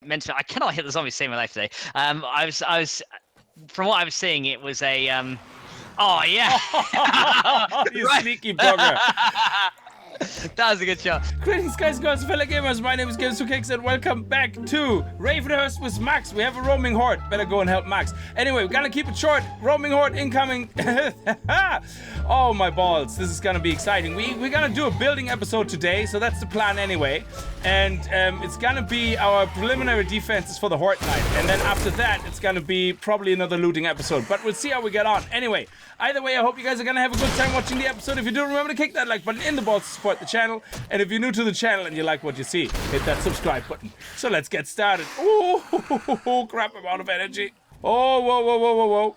mentioned, I cannot hit the zombie to save my life today. From what I was seeing, it was a oh yeah. You sneaky bugger. That was a good shot. Greetings, guys, girls, fellow gamers. My name is Games2Kicks, and welcome back to Ravenhearst with Max. We have a roaming horde. Better go and help Max. Anyway, we're gonna keep it short. Roaming horde incoming. Oh my balls! This is gonna be exciting. We're gonna do a building episode today, so that's the plan anyway. And it's gonna be our preliminary defenses for the horde night, and then after that, it's gonna be probably another looting episode. But we'll see how we get on. Anyway, either way, I hope you guys are gonna have a good time watching the episode. If you do, remember to kick that like button in the balls to support the channel. And if you're new to the channel and you like what you see, hit that subscribe button. So let's get started. Oh, crap, I'm out of energy. Oh, whoa, whoa, whoa, whoa, whoa.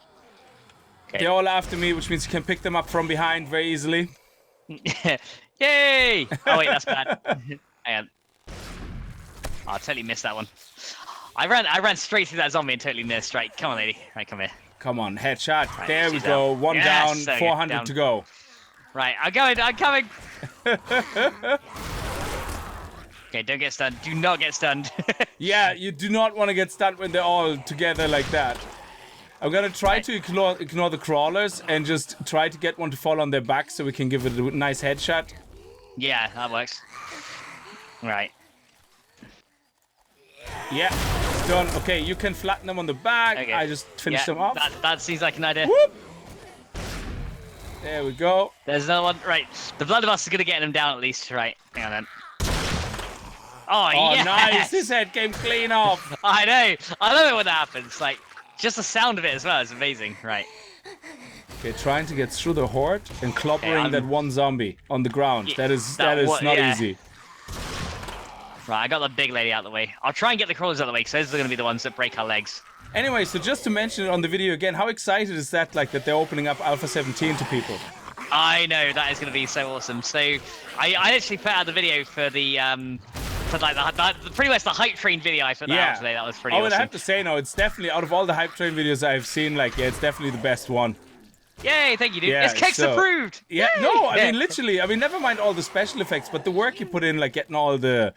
Okay. They're all after me, which means you can pick them up from behind very easily. Yay! Oh wait, that's bad. Hang on. Oh, I totally missed that one. I ran straight through that zombie and totally missed. Right, come on, lady. Right, come here. Come on, headshot. Right, there we go. One down, 400 down. to go. Right, I'm coming. Okay, don't get stunned. Do not get stunned. Yeah, you do not want to get stunned when they're all together like that. I'm gonna try to ignore the crawlers and just try to get one to fall on their back so we can give it a nice headshot. Yeah, that works. Right. Yeah, it's done. Okay, you can flatten them on the back. Okay. I just finished them off. That seems like an idea. Whoop. There we go. There's another one. Right. The blunderbuss is going to get him down at least. Right. Hang on then. Oh, yes! Nice. His head came clean off. I know. I love it when that happens. Like, just the sound of it as well is amazing. Right. Okay, trying to get through the horde and clobbering that one zombie on the ground. Yeah, that is not easy. Right, I got the big lady out of the way. I'll try and get the crawlers out of the way because those are going to be the ones that break our legs. Anyway, so just to mention it on the video again, how excited is that, like, that they're opening up Alpha 17 to people? I know, that is going to be so awesome. So, I actually put out the video for the, pretty much the hype train video I put out today. That was pretty awesome. And I have to say, no, it's definitely, out of all the hype train videos I've seen, like, yeah, it's definitely the best one. Yay, thank you, dude. Yeah, it's Kicks approved! Yeah, Yay! No, I mean, literally, I mean, never mind all the special effects, but the work you put in, like, getting all the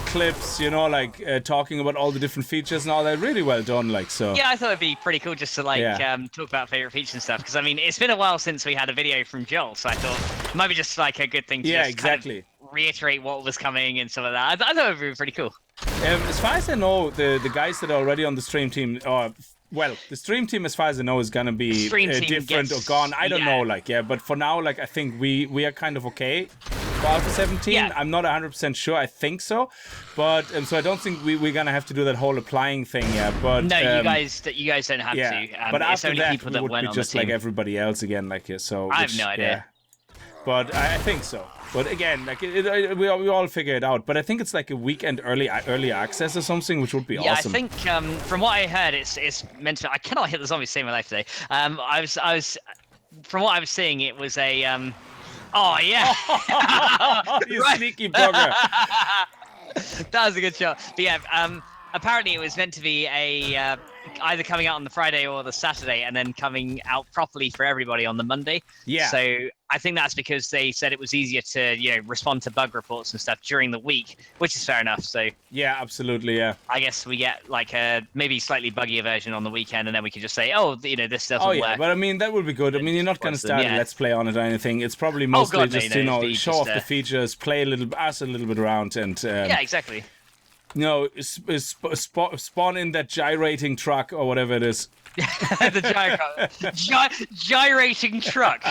clips, you know, like, talking about all the different features and all that, really well done, like, so. Yeah, I thought it'd be pretty cool just to, like, talk about favorite features and stuff, because, I mean, it's been a while since we had a video from Joel, so I thought it might be just, like, a good thing to just kind of reiterate what was coming and stuff like that. I thought it would be pretty cool. As far as I know, the guys that are already on the stream team, well, the stream team, as far as I know, is gonna be different or gone. I don't know, like, but for now, like, I think we are kind of okay for Alpha 17. Yeah. I'm not 100% sure. I think so, but so I don't think we're gonna have to do that whole applying thing. Yeah, but no, you guys don't have to. But it's after only that, people we that would went be on just the team. like everybody else again, like so. I have no idea. But I think so. But again, like we all figure it out. But I think it's like a weekend early access or something, which would be awesome. Yeah, I think from what I heard, it's meant to. I cannot hit the zombie to save my life today. I was from what I was seeing, it was a oh yeah. You sneaky bugger. That was a good shot. But yeah, apparently it was meant to be a either coming out on the Friday or the Saturday, and then coming out properly for everybody on the Monday. Yeah. So I think that's because they said it was easier to, respond to bug reports and stuff during the week, which is fair enough. So yeah, absolutely, yeah. I guess we get like a maybe slightly buggier version on the weekend, and then we can just say, oh, this doesn't work. Oh yeah, but I mean that would be good. I mean, you're not going to start a Let's Play on it or anything. It's probably mostly just show off the features, play a little bit around, and yeah, exactly. Spawn in that gyrating truck or whatever it is. The gyrating truck.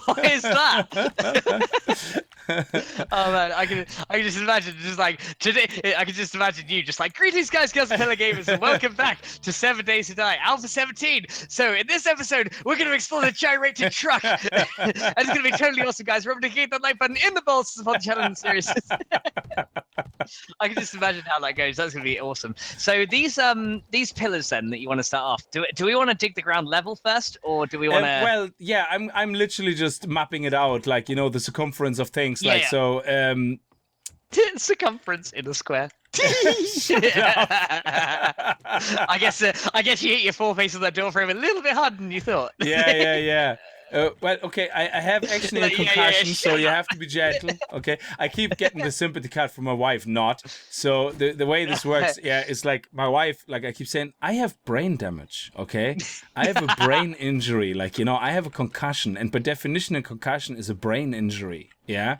What is that? Oh man, I can just imagine just like today. I can just imagine you just like, greetings guys, girls, and telegamers, and welcome back to 7 Days to Die, Alpha 17. So in this episode, we're going to explore the gyrating truck, and it's going to be totally awesome, guys. Remember to hit that like button in the balls to support the channel and series. I can just imagine how that goes. That's going to be awesome. So these pillars then that you want to start off. Do we want to dig the ground level first, or do we want to? Well, yeah, I'm literally just mapping it out, like the circumference of things. So circumference in a square. I guess you hit your foreface on that door frame a little bit harder than you thought. Yeah. Well, okay, I have actually a Yeah, yeah, concussion, shut so you up. have to be gentle. Okay, I keep getting the sympathy card from my wife, not. So the way this works, yeah, is like my wife, like I keep saying, I have brain damage. Okay, I have a brain injury. Like I have a concussion, and by definition, a concussion is a brain injury. Yeah,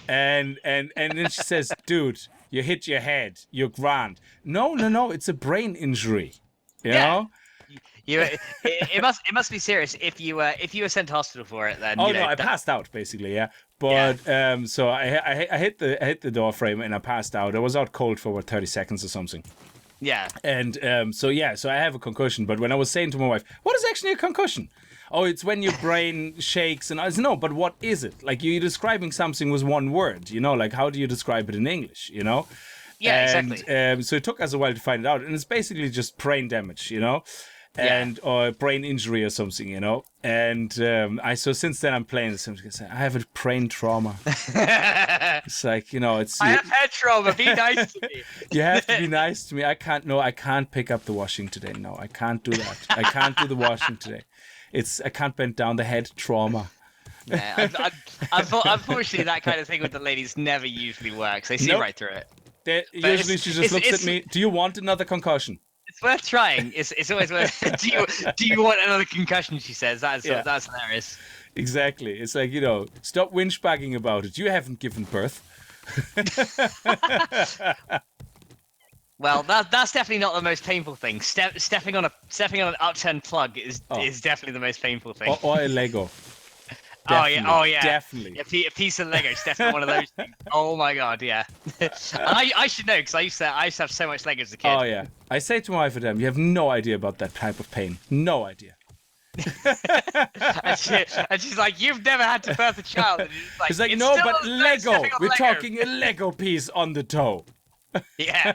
and then she says, dude, you hit your head, you're grand. No, it's a brain injury. You know. It must be serious if you were sent to hospital for it. Then no, I passed out basically, yeah. But so I hit the door frame and I passed out. I was out cold for what 30 seconds or something. Yeah. And so I have a concussion. But when I was saying to my wife, what is actually a concussion? Oh, it's when your brain shakes. And I said, no, but what is it? Like you're describing something with one word. Like how do you describe it in English? Yeah, and, exactly. So it took us a while to find it out, and it's basically just brain damage. Or brain injury or something, And so since then I'm playing this. I have a brain trauma. It's like it's. I have head trauma. Be nice to me. You have to be nice to me. I can't pick up the washing today. No, I can't do that. I can't do the washing today. I can't bend down the head trauma. Yeah, unfortunately, that kind of thing with the ladies never usually works. They see right through it. Usually she just looks at me. Do you want another concussion? It's worth trying. It's always worth. Do you want another concussion? She says. That's hilarious. Exactly. It's like stop whinge-bagging about it. You haven't given birth. Well, that's definitely not the most painful thing. Stepping on an upturned plug is definitely the most painful thing. Or a Lego. Definitely, oh yeah, definitely. A piece of Lego, stepping on one of those things. Oh my god, yeah. I should know because I used to have so much Lego as a kid. Oh yeah. I say to my wife at them, you have no idea about that type of pain. No idea. and she's like, you've never had to birth a child. And it's like no, but Lego. We're talking a Lego piece on the toe. Yeah.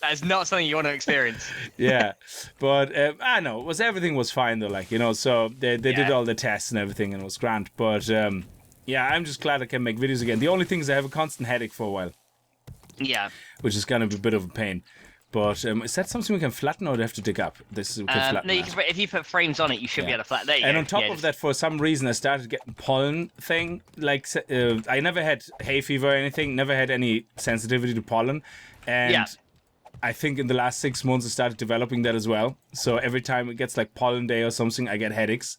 That is not something you want to experience. Yeah, but I know everything was fine though. So they did all the tests and everything, and it was grand. But I'm just glad I can make videos again. The only thing is I have a constant headache for a while. Yeah, which is gonna be a bit of a pain. But is that something we can flatten, or do we have to dig up? This we can flatten. No, if you put frames on it, you should be able to flatten. There you and go. On top of that, for some reason, I started getting pollen thing. Like I never had hay fever or anything. Never had any sensitivity to pollen, and I think in the last 6 months I started developing that as well. So every time it gets like pollen day or something, I get headaches.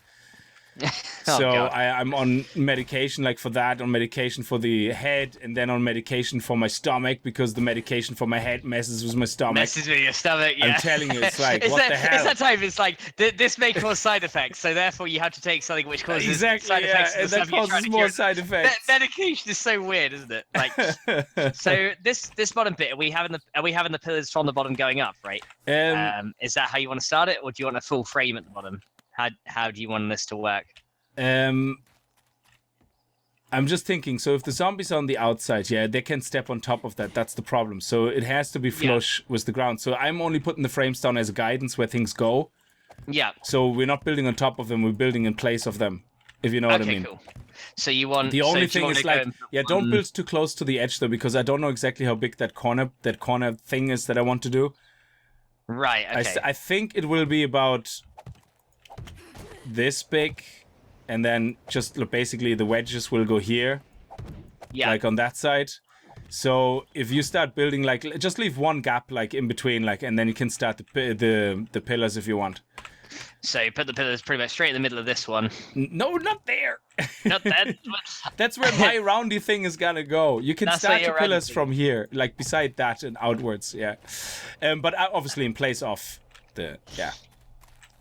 I'm on medication for that, on medication for the head, and then on medication for my stomach because the medication for my head messes with my stomach. Messes with your stomach, yeah. I'm telling you, it's like, what the hell? It's that time, it's like, this may cause side effects, so therefore you have to take something which causes side effects. And that causes more side effects. Medication is so weird, isn't it? Like, so this bottom bit, are we having the pillars from the bottom going up, right? Is that how you want to start it, or do you want a full frame at the bottom? How do you want this to work? I'm just thinking, so if the zombies are on the outside, they can step on top of that. That's the problem. So it has to be flush with the ground. So I'm only putting the frames down as a guidance where things go. Yeah. So we're not building on top of them, we're building in place of them, if you know what I mean. Cool. So you want... The only thing is don't build too close to the edge though, because I don't know exactly how big that corner thing is that I want to do. Right, okay. I think it will be about this big, and then just basically the wedges will go here, like on that side. So if you start building, just leave one gap in between, and then you can start the pillars if you want. So you put the pillars pretty much straight in the middle of this one. No, not there. Not that. That's where my roundy thing is gonna go. You can start your pillars from here, beside that and outwards. Yeah, but obviously in place of the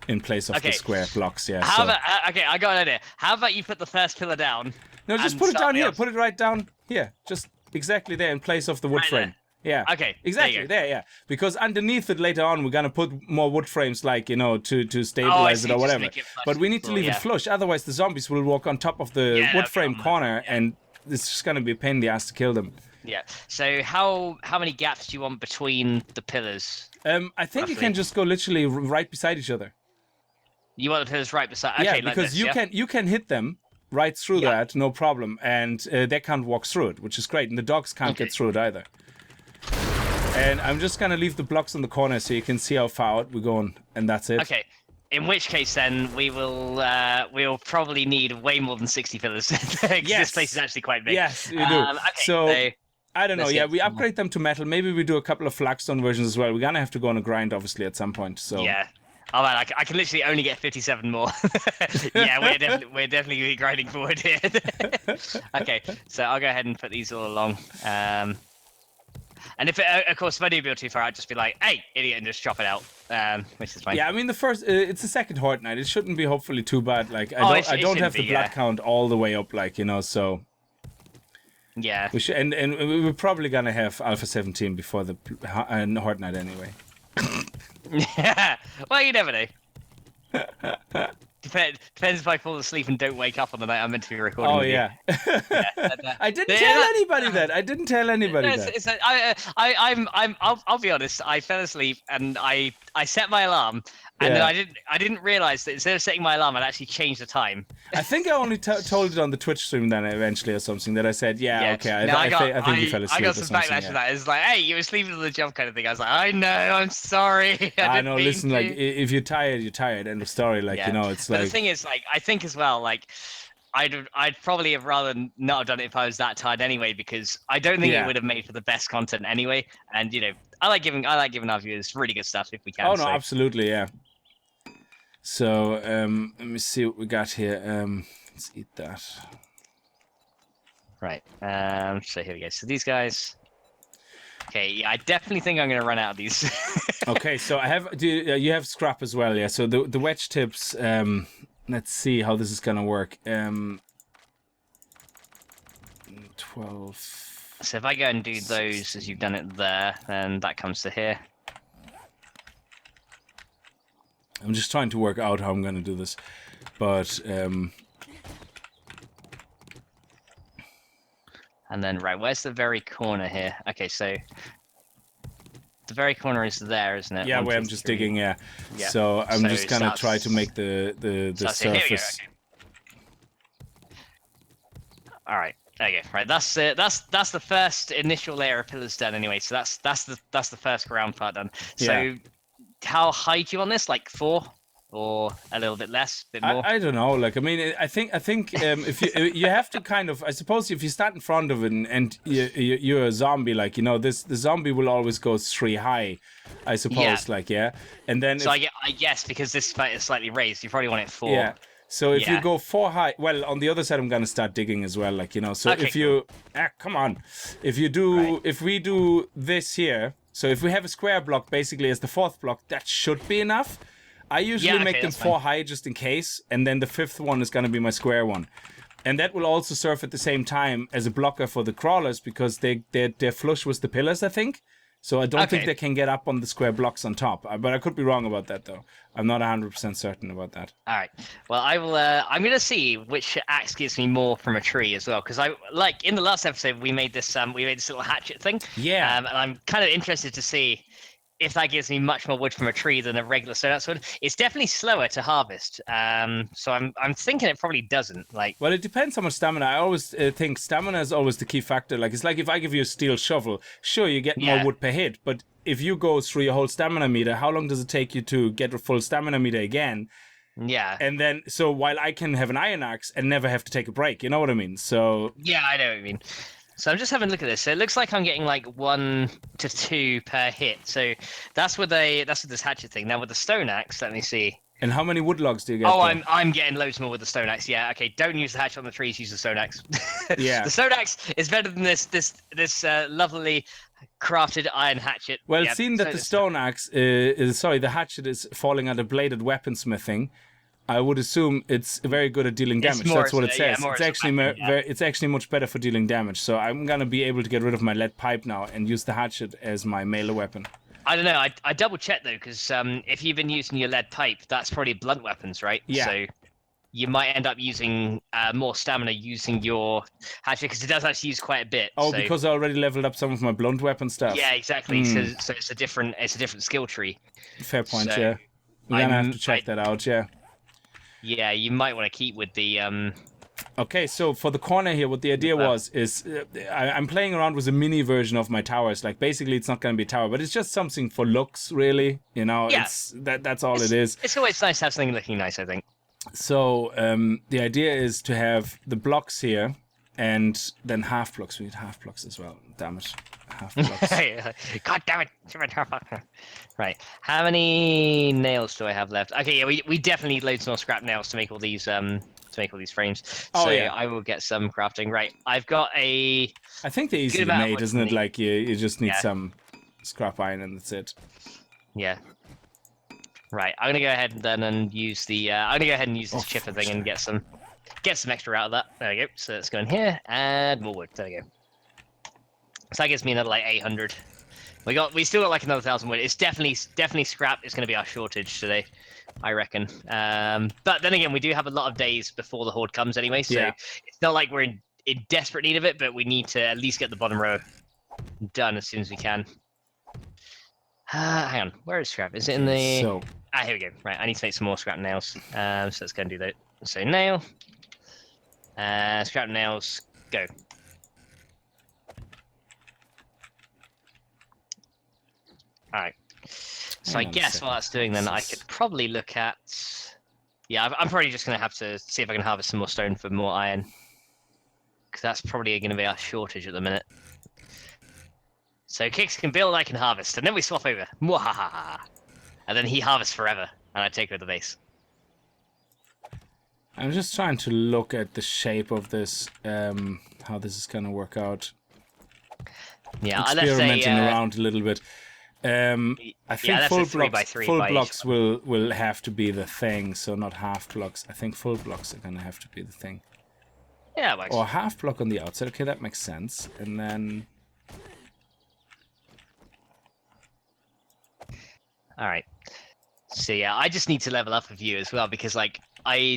the square blocks. Yeah. I got an idea. How about you put the first pillar down? No, just put it down here. Put it right down here. Just exactly there in place of the wood frame. There. Yeah. Okay. Exactly there. Yeah. Because underneath it later on, we're gonna put more wood frames, to stabilize it or whatever. But we need to leave it flush. Otherwise, the zombies will walk on top of the wood frame corner, and it's just gonna be a pain in the ass to kill them. Yeah. So how many gaps do you want between the pillars? I think you can just go literally right beside each other. You want the pillars right beside? Okay, because you can hit them right through that, no problem, and they can't walk through it, which is great, and the dogs can't get through it either. And I'm just gonna leave the blocks in the corner so you can see how far out we're going, and that's it. Okay. In which case, then we'll probably need way more than 60 pillars. This place is actually quite big. Yes, you do. Okay, so I don't know. Yeah, we more. upgrade them to metal. Maybe we do a couple of flagstone versions as well. We're gonna have to go on a grind, obviously, at some point. So yeah. Oh man, I can literally only get 57 more. Yeah, we're definitely grinding forward here. Okay, so I'll go ahead and put these all along. And of course, if I do build too far, I'd just be like, "Hey, idiot," and just chop it out. Which is fine. Yeah, I mean it's the second Horde Night. It shouldn't be hopefully too bad. Like I don't have the blood count all the way up, like so. Yeah. We should, and we're probably gonna have Alpha 17 before the Horde Night anyway. Yeah. Well, you never know. Depends if I fall asleep and don't wake up on the night I'm meant to be recording. Oh yeah. I didn't tell anybody that. I didn't tell anybody that. I'll be honest. I fell asleep and I set my alarm, and then I didn't realize that instead of setting my alarm, I'd actually changed the time. I think I only told it on the Twitch stream then eventually or something that I said, okay, I think you fell asleep. I got some backlash for that. It's like, hey, you were sleeping on the job kind of thing. I was like, I know, I'm sorry. I know. Listen, like if you're tired, you're tired. End of story. Like it's like. But the thing is, like, I think as well, like. I'd probably have rather not have done it if I was that tired anyway, because I don't think it would have made for the best content anyway. And I like giving our viewers really good stuff if we can. Oh no, absolutely, yeah. So let me see what we got here. Let's eat that. Right. So here we go. So these guys. Okay, yeah, I definitely think I'm going to run out of these. Okay, so you have scrap as well, yeah. So the wedge tips. Let's see how this is gonna work. 12. So if I go and do those as you've done it there, then that comes to here. I'm just trying to work out how I'm gonna do this, but and then where's the very corner here? Okay, so the very corner is there, isn't it? Yeah, where I'm just digging. Yeah. So I'm just gonna try to make the surface. All right. Okay. Right. That's it. That's the first initial layer of pillars done anyway. So that's the first ground part done. So how high do you want this? Like 4? Or a little bit less, bit more. I don't know. Like, I mean, I think if you have to kind of, I suppose, if you start in front of it and you're a zombie, like the zombie will always go 3 high, I suppose. Yeah. And then so I guess because this fight is slightly raised, you probably want it 4. Yeah. So if you go 4 high, well, on the other side, I'm gonna start digging as well, like So okay, if you come on, if we do this here, so if we have a square block basically as the 4th block, that should be enough. I usually make them 4 high just in case, and then the 5th one is going to be my square one. And that will also serve at the same time as a blocker for the crawlers, because they're flush with the pillars, I think. So I don't think they can get up on the square blocks on top. But I could be wrong about that, though. I'm not 100% certain about that. All right. Well, I will. I'm going to see which axe gives me more from a tree as well, because in the last episode we made this little hatchet thing. Yeah. And I'm kind of interested to see if that gives me much more wood from a tree than a regular stone axe wood. It's definitely slower to harvest. So I'm thinking it probably doesn't. Well, it depends how much stamina. I always think stamina is always the key factor. Like, it's like if I give you a steel shovel, sure, you get more wood per hit, but if you go through your whole stamina meter, how long does it take you to get a full stamina meter again? Yeah. And then, so while I can have an iron axe and never have to take a break, you know what I mean? So yeah, I know what you mean. So I'm just having a look at this. So it looks like I'm getting like 1 to 2 per hit. So that's with this hatchet thing. Now with the stone axe, let me see. And how many wood logs do you get? Oh, I'm getting loads more with the stone axe. Yeah, okay. Don't use the hatchet on the trees. Use the stone axe. Yeah. The stone axe is better than this lovely crafted iron hatchet. Well, seeing that the stone axe the hatchet is falling under bladed weaponsmithing, I would assume it's very good at dealing damage. That's what it says. It's actually much better for dealing damage. So I'm gonna be able to get rid of my lead pipe now and use the hatchet as my melee weapon. I don't know. I double checked though, because if you've been using your lead pipe, that's probably blunt weapons, right? Yeah. So you might end up using more stamina using your hatchet, because it does actually use quite a bit. Oh, so because I already leveled up some of my blunt weapon stuff. Yeah, exactly. So it's a different skill tree. Fair point. So yeah. We're gonna have to check that out. Yeah. Yeah, you might want to keep with the Okay, so for the corner here, what the idea was is I'm playing around with a mini version of my towers. Like basically, it's not going to be a tower, but it's just something for looks, really. You know, Yeah. that's all it is. It's always nice to have something looking nice, I think. So the idea is to have the blocks here, and then half blocks. We need half blocks as well. Damn it, half blocks. God damn it! Right, how many nails do I have left? Okay, yeah, we definitely need loads more scrap nails to make all these frames. Oh, So yeah. I will get some crafting. Right, I've got a. I think they're easily amount of made, wood isn't to it? make. Like you just need Yeah. some scrap iron and that's it. Yeah. Right, I'm gonna go ahead and use the. I'm gonna go ahead and use this chipper thing and get some extra out of that. There we go. So let's go in here and more wood. There we go. So that gives me another like 800. We still got like another 1,000 wood. It's definitely scrap. It's gonna be our shortage today, I reckon. But then again, we do have a lot of days before the horde comes anyway, so Yeah. it's not like we're in desperate need of it. But we need to at least get the bottom row done as soon as we can. Hang on, where is scrap? Is it in the? So Here we go. Right, I need to make some more scrap nails. So let's go and do that. So nail, scrap nails, go. All right. So Hang I on a guess second. while that's doing, then I could probably look at. Yeah, I'm probably just gonna have to see if I can harvest some more stone for more iron, because that's probably gonna be our shortage at the minute. So Kix can build, I can harvest, and then we swap over. Mwahaha. And then he harvests forever, and I take over the base. I'm just trying to look at the shape of this, how this is gonna work out. Yeah, I left Experimenting a. around a little bit. I think that's full a 3 by blocks, 3 full by each blocks will have to be the thing, so not half blocks. I think full blocks are gonna have to be the thing. Yeah, it works. Or half block on the outside. Okay, that makes sense. And then All right. So yeah, I just need to level up a few as well, because like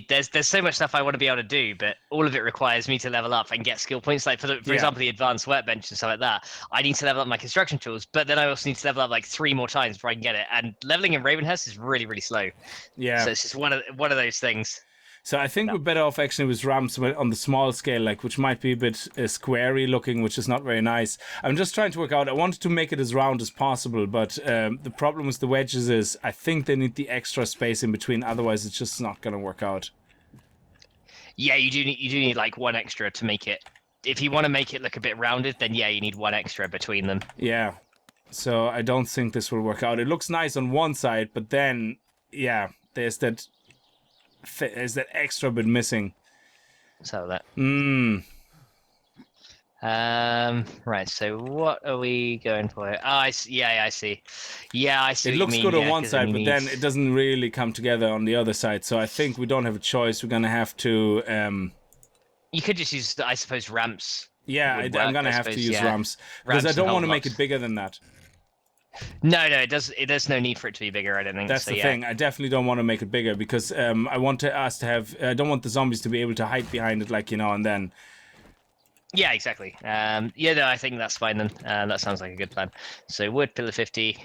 there's so much stuff I want to be able to do, but all of it requires me to level up and get skill points. Like for example, the advanced workbench and stuff like that. I need to level up my construction tools, but then I also need to level up like 3 more times before I can get it. And leveling in Ravenhearst is really, really slow. yeah. So it's just one of those things. So I think we're better off actually with ramps on the small scale, like which might be a bit squarey looking, which is not very nice. I'm just trying to work out. I wanted to make it as round as possible, but the problem with the wedges is I think they need the extra space in between. Otherwise, it's just not going to work out. Yeah, you do need like 1 extra to make it. If you want to make it look a bit rounded, then yeah, you need 1 extra between them. Yeah. So I don't think this will work out. It looks nice on one side, but then yeah, there's that extra bit missing. So that. Hmm. Right. So what are we going for? Oh, I see. Yeah, I see. Yeah, I see. It what looks you mean. good on Yeah, one 'cause side, you but need- then it doesn't really come together on the other side. So I think we don't have a choice. We're gonna have to. You could just use, I suppose, ramps. Yeah, would I'm work, gonna I have to suppose, use yeah. ramps because Ramps I and don't want to whole make it blocks. bigger than that. No, it does. There's no need for it to be bigger. I don't think. That's so, the yeah. thing. I definitely don't want to make it bigger because I want us to have. I don't want the zombies to be able to hide behind it, like and then. Yeah, exactly. Yeah, no, I think that's fine then. That sounds like a good plan. So wood pillar 50.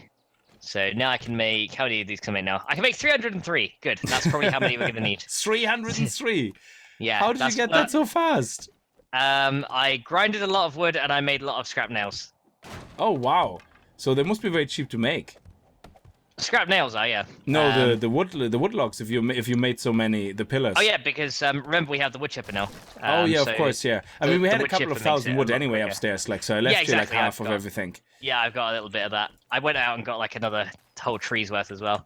So now I can make. How many of these can I make now? I can make 303. Good. That's probably how many we're gonna need. 303. Yeah. How did you get that so fast? I grinded a lot of wood and I made a lot of scrap nails. Oh wow! So they must be very cheap to make. Scrap nails are, yeah. No, the wood logs. If you made so many, the pillars. Oh yeah, because remember we have the wood chipper now. Oh yeah, so of course, yeah. I the- mean, we the had a wood couple chipper of makes thousand it a wood lot anyway quicker. upstairs, like so I left you exactly, like half I've of got- everything. Yeah, I've got a little bit of that. I went out and got like another whole tree's worth as well.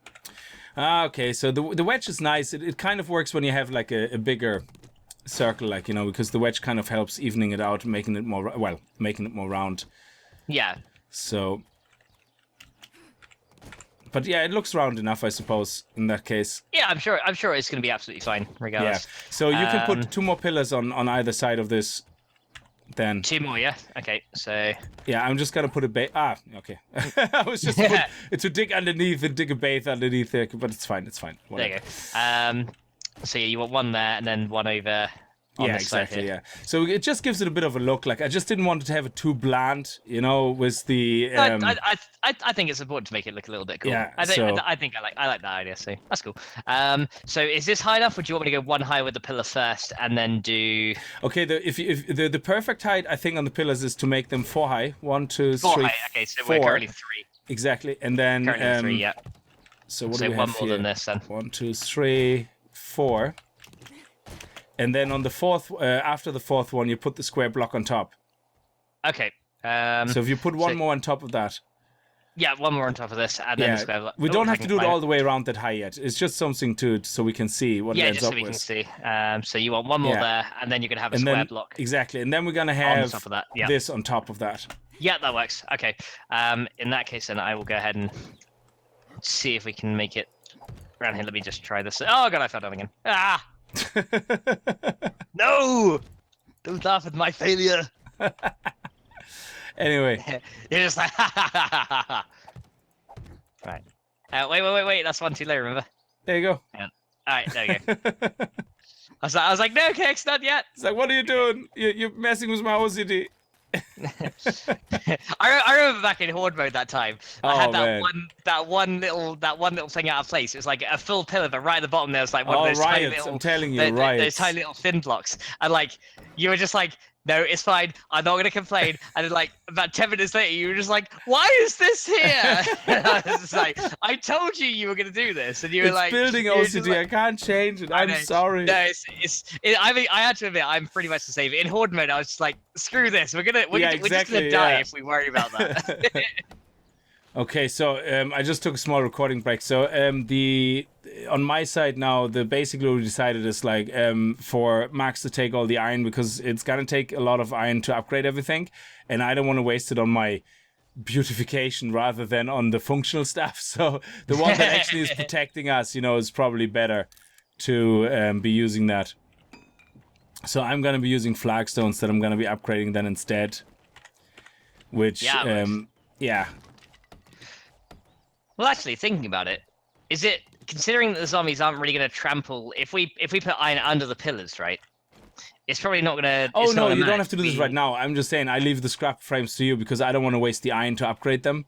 Ah, okay. So the wedge is nice. It kind of works when you have like a bigger circle, like because the wedge kind of helps evening it out, making it more round. Yeah. So, but yeah, it looks round enough, I suppose. In that case, Yeah, I'm sure it's gonna be absolutely fine, yeah. regardless. So you can put Um, 2 more pillars on either side of this. Then 2 more, yeah? Okay, so yeah, I'm just gonna put a bait. Ah, okay. I was just to dig underneath and dig a bait underneath there, but it's fine. It's fine. there you go. So yeah, you want 1 there and then 1 over on Yeah, this side exactly. here. Yeah. So it just gives it a bit of a look. Like I just didn't want it to have it too bland, you know, with the. I think it's important to make it look a little bit cool. Yeah, I think so- I like that idea. So that's cool. So is this high enough? Or do you want me to go one high with the pillar first and then do? Okay. If the perfect height I think on the pillars is to make them 4 high. 1, 2, 3, 4 high. Okay, so 4. we're currently 3. Exactly, and then Currently 3. Yeah. So what So do we one have more here? than this then. 1, 2, 3, 4. And then on the fourth, after the fourth one, you put the square block on top. Okay. So if you put one more on top of that. Yeah, one more on top of this, and then the square block. We don't have to do it all the way around that high yet. It's just something so we can see what it ends just up so we with. can see. So you want one more there, and then you're gonna have a square block. Exactly, and then we're gonna on have top of that. Yeah. this on top of that. Yeah, that works. Okay. In that case, then I will go ahead and see if we can make it around here. Let me just try this. Oh god, I fell down again. Ah! No! Don't laugh at my failure. Anyway. You're just like, right. Wait. That's one too low, remember? There you go. All right, there you go. I was like, no, Kex, not yet. It's like, what are you doing? You're messing with my OCD. I remember back in Horde mode that time. I had man. that one little thing out of place. It was like a full pillar, but right at the bottom there was like one of those tiny riots. little. I'm telling you, those riots. tiny little thin blocks, and like you were just like, no, it's fine. I'm not gonna complain. And then like about 10 minutes later, you were just like, why is this here? And I was just like, I told you were gonna do this, and you were like, building you were just OCD. like- I can't change it. I'm know. sorry. No, I mean, I had to admit, I'm pretty much the same. In Horde mode, I was just like, screw this. We're just gonna die if we worry about that. Okay, so I just took a small recording break. So on my side now, basically we decided is like for Max to take all the iron because it's gonna take a lot of iron to upgrade everything, and I don't want to waste it on my beautification rather than on the functional stuff. So the one that actually is protecting us, is probably better to be using that. So I'm gonna be using flagstones that I'm gonna be upgrading then instead. Which yeah. Well, actually, thinking about it, is it considering that the zombies aren't really going to trample? If we put iron under the pillars, right? It's probably not going to. Oh no, you don't have to do this right now. I'm just saying I leave the scrap frames to you because I don't want to waste the iron to upgrade them.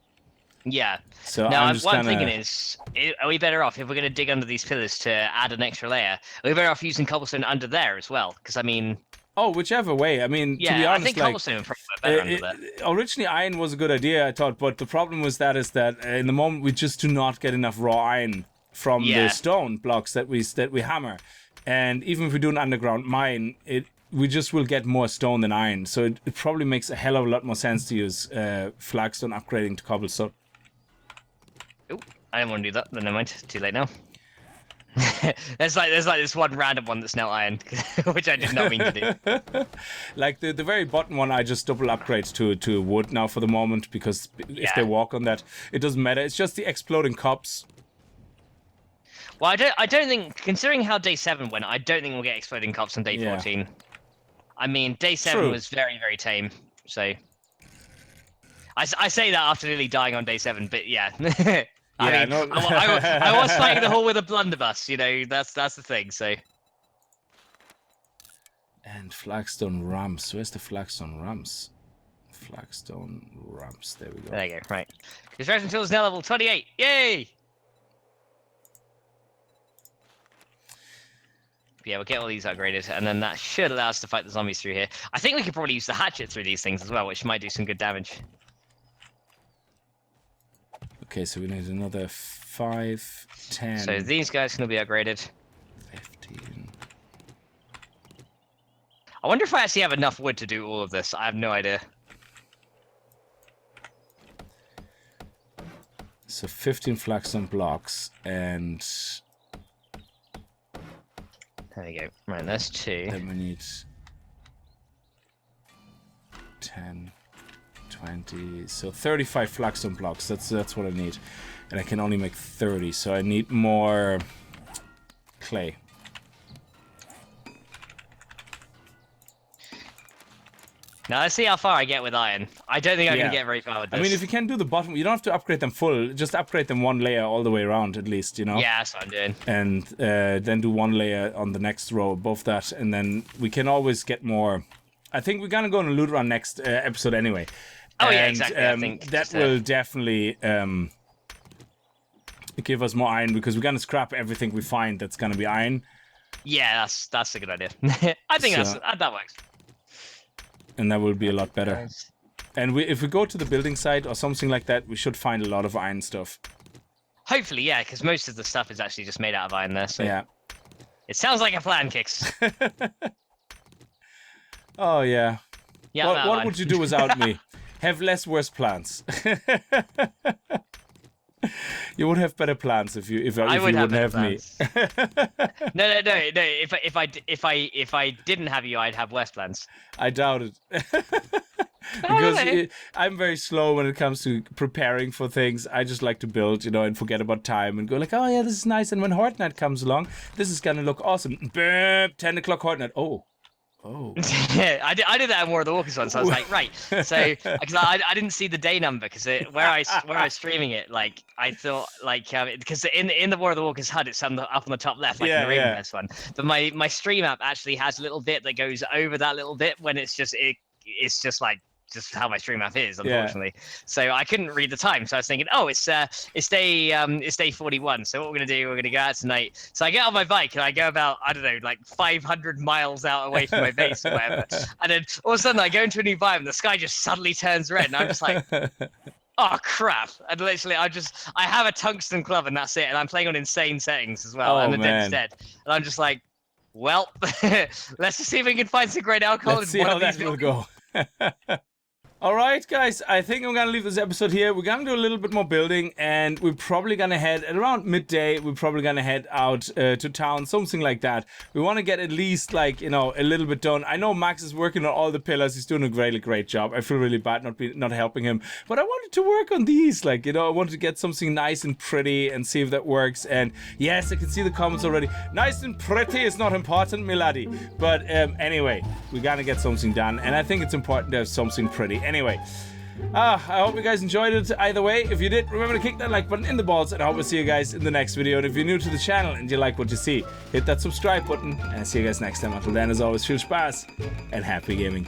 Yeah. So now, what I'm thinking is, are we better off if we're going to dig under these pillars to add an extra layer? Are we better off using cobblestone under there as well? Because I mean. Oh, whichever way. I mean, yeah, to be honest, I think cobblestone would probably work better under that. Originally, iron was a good idea, I thought, but the problem is that in the moment we just do not get enough raw iron from the stone blocks that we hammer, and even if we do an underground mine, we just will get more stone than iron. So it probably makes a hell of a lot more sense to use flagstone upgrading to cobblestone. Oh, I didn't want to do that. Then never mind. Too late now. there's like this one random one that's now iron, which I did not mean to do. Like the very bottom one, I just double upgrade to wood now for the moment because if they walk on that, it doesn't matter. It's just the exploding cops. Well, I don't think, considering how day 7 went, I don't think we'll get exploding cops on day 14. I mean, day 7 was very, very tame. So I say that after nearly dying on day 7, but yeah. I was fighting the hole with a blunderbuss, that's the thing, so. And flagstone ramps. Where's the flagstone ramps? Flagstone ramps. There we go. There you go, right. Construction tool is now level 28. Yay! Yeah, we'll get all these upgraded, and then that should allow us to fight the zombies through here. I think we could probably use the hatchet through these things as well, which might do some good damage. Okay, so we need another 5, 10. So these guys can all be upgraded. 15. I wonder if I actually have enough wood to do all of this. I have no idea. So 15 flagstone blocks, and there you go. Right, that's 2. then we need 10. 20, so 35 flagstone blocks. That's what I need, and I can only make 30, so I need more clay. Now let's see how far I get with iron. I don't think I'm gonna get very far with this. I mean, if you can do the bottom, you don't have to upgrade them full. Just upgrade them one layer all the way around, at least, you know. Yeah, that's what I'm doing. And then do one layer on the next row above that, and then we can always get more. I think we're gonna go on a loot run next episode anyway. Oh yeah, exactly. I think that will definitely give us more iron because we're gonna scrap everything we find that's gonna be iron. Yeah, that's a good idea. I think that works. And that will be a lot better. Nice. And if we go to the building site or something like that, we should find a lot of iron stuff. Hopefully, yeah, because most of the stuff is actually just made out of iron there. So yeah. It sounds like a plan, Kix. Oh yeah. Yeah. What would you do without me? Have less worse plans. You would have better plans if you wouldn't have me. No. If I didn't have you, I'd have worse plans. I doubt it. Because I'm very slow when it comes to preparing for things. I just like to build, you know, and forget about time and go like, oh yeah, this is nice. And when Horde Night comes along, this is gonna look awesome. Burp, 10 o'clock Horde Night. Oh. Yeah, I did that on War of the Walkers once. I was like, right, so because I didn't see the day number because where I was streaming it, like I thought like because in the War of the Walkers HUD it's up on the top left, like in the Ravenhearst one. But my stream app actually has a little bit that goes over that little bit when it's just like just how my stream app is, unfortunately. Yeah. So I couldn't read the time. So I was thinking, oh, it's day 41. So what we're gonna do, we're gonna go out tonight. So I get on my bike and I go about, I don't know, like 500 miles out away from my base or whatever. And then all of a sudden I go into a new biome and the sky just suddenly turns red and I'm just like, oh crap. And literally I have a tungsten club and that's it. And I'm playing on insane settings as well. And the dead's dead. And I'm just like, well, let's just see if we can find some great alcohol. Let's see how that will go. Alright guys, I think I'm gonna leave this episode here. We're gonna do a little bit more building and we're probably gonna head at around midday. We're probably gonna head out to town, something like that. We want to get at least like, you know, a little bit done. I know Max is working on all the pillars. He's doing a great job. I feel really bad not helping him, but I wanted to work on these, like, you know, I wanted to get something nice and pretty and see if that works. And yes, I can see the comments already. Nice and pretty is not important, milady. But anyway, we're gonna get something done and I think it's important to have something pretty. Anyway, I hope you guys enjoyed it either way. If you did, remember to kick that like button in the balls and I hope to see you guys in the next video. And if you're new to the channel and you like what you see, hit that subscribe button and I'll see you guys next time. Until then, as always, viel Spaß and happy gaming.